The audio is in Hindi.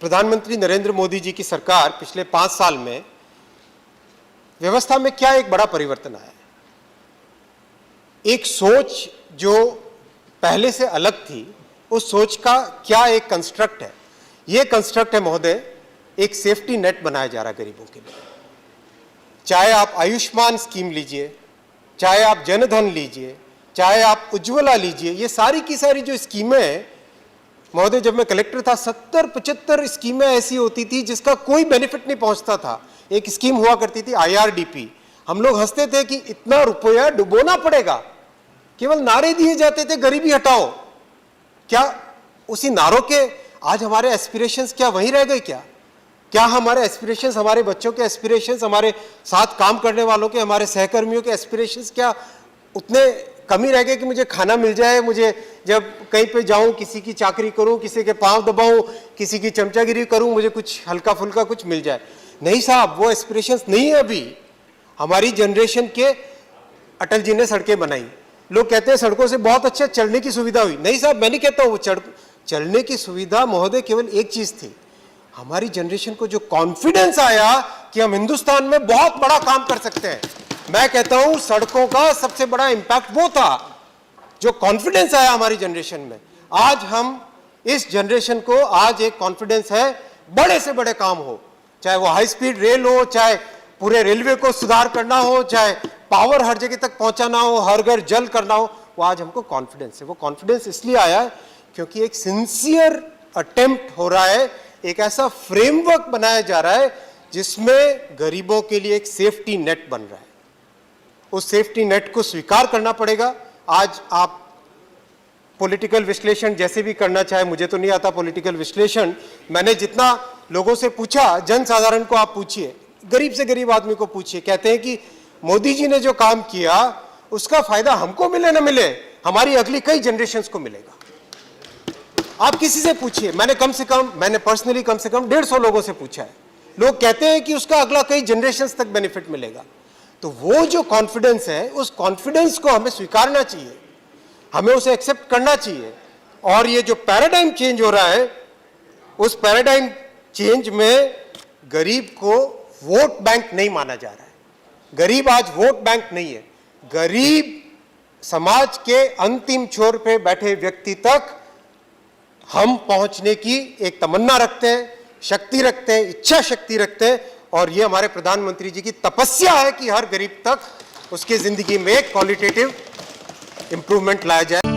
प्रधानमंत्री नरेंद्र मोदी जी की सरकार पिछले 5 साल में व्यवस्था में क्या एक बड़ा परिवर्तन आया है। एक सोच जो पहले से अलग थी, उस सोच का क्या एक कंस्ट्रक्ट है। यह कंस्ट्रक्ट है महोदय, एक सेफ्टी नेट बनाया जा रहा है गरीबों के लिए। चाहे आप आयुष्मान स्कीम लीजिए, चाहे आप जनधन लीजिए, चाहे आप उज्ज्वला लीजिए, ये सारी की सारी जो स्कीमें हैं महोदय, जब मैं कलेक्टर था 70-75 स्कीमें ऐसी होती थी जिसका कोई बेनिफिट नहीं पहुंचता था। एक स्कीम हुआ करती थी IRDP, हम लोग हंसते थे कि इतना रुपया डुबोना पड़ेगा, केवल नारे दिए जाते थे गरीबी हटाओ। क्या उसी नारों के आज हमारे एस्पिरेशंस क्या वहीं रह गए? क्या हमारे एस्पिरेशंस, हमारे बच्चों के एस्पिरेशंस, हमारे साथ काम करने वालों के, हमारे सहकर्मियों के एस्पिरेशंस क्या उतने कमी रह गए कि मुझे खाना मिल जाए, मुझे जब कहीं पे जाऊं किसी की चाकरी करूं, किसी के पांव दबाऊं, किसी की चमचागिरी करूं, मुझे कुछ हल्का फुल्का कुछ मिल जाए? नहीं साहब, वो एस्पिरेशंस नहीं है अभी। हमारी जनरेशन के अटल जी ने सड़कें बनाई। लोग कहते हैं सड़कों से बहुत अच्छा चलने की सुविधा हुई। नहीं साहब, मैं नहीं कहता हूं। वो चलने की सुविधा महोदय केवल एक चीज थी, हमारी जनरेशन को जो कॉन्फिडेंस आया कि हम हिंदुस्तान में बहुत बड़ा काम कर सकते हैं। मैं कहता हूं सड़कों का सबसे बड़ा इंपैक्ट वो था, जो कॉन्फिडेंस आया हमारी जनरेशन में। आज हम इस जनरेशन को आज एक कॉन्फिडेंस है, बड़े से बड़े काम हो, चाहे वो हाई स्पीड रेल हो, चाहे पूरे रेलवे को सुधार करना हो, चाहे पावर हर जगह तक पहुंचाना हो, हर घर जल करना हो, वो आज हमको कॉन्फिडेंस है। वो कॉन्फिडेंस इसलिए आया है क्योंकि एक सिंसियर अटेम्प्ट हो रहा है, एक ऐसा फ्रेमवर्क बनाया जा रहा है जिसमें गरीबों के लिए एक सेफ्टी नेट बन रहा है। उस सेफ्टी नेट को स्वीकार करना पड़ेगा। आज आप पॉलिटिकल विश्लेषण जैसे भी करना चाहे, मुझे तो नहीं आता पॉलिटिकल विश्लेषण, मैंने जितना लोगों से पूछा, जन साधारण को आप पूछिए, गरीब से गरीब आदमी को पूछिए, कहते हैं कि मोदी जी ने जो काम किया उसका फायदा हमको मिले ना मिले, हमारी अगली कई जनरेशंस को मिलेगा। आप किसी से पूछिए, मैंने पर्सनली कम से कम 150 लोगों से पूछा है। लोग कहते हैं कि उसका अगला कई जनरेशंस तक बेनिफिट मिलेगा। तो वो जो कॉन्फिडेंस है, उस कॉन्फिडेंस को हमें स्वीकारना चाहिए, हमें उसे एक्सेप्ट करना चाहिए। और ये जो पैराडाइम चेंज हो रहा है, उस पैराडाइम चेंज में गरीब को वोट बैंक नहीं माना जा रहा है। गरीब आज वोट बैंक नहीं है। गरीब समाज के अंतिम छोर पे बैठे व्यक्ति तक हम पहुंचने की एक तमन्ना रखते हैं, शक्ति रखते हैं, इच्छा शक्ति रखते हैं। और ये हमारे प्रधानमंत्री जी की तपस्या है कि हर गरीब तक उसकी जिंदगी में क्वालिटेटिव इंप्रूवमेंट लाया जाए।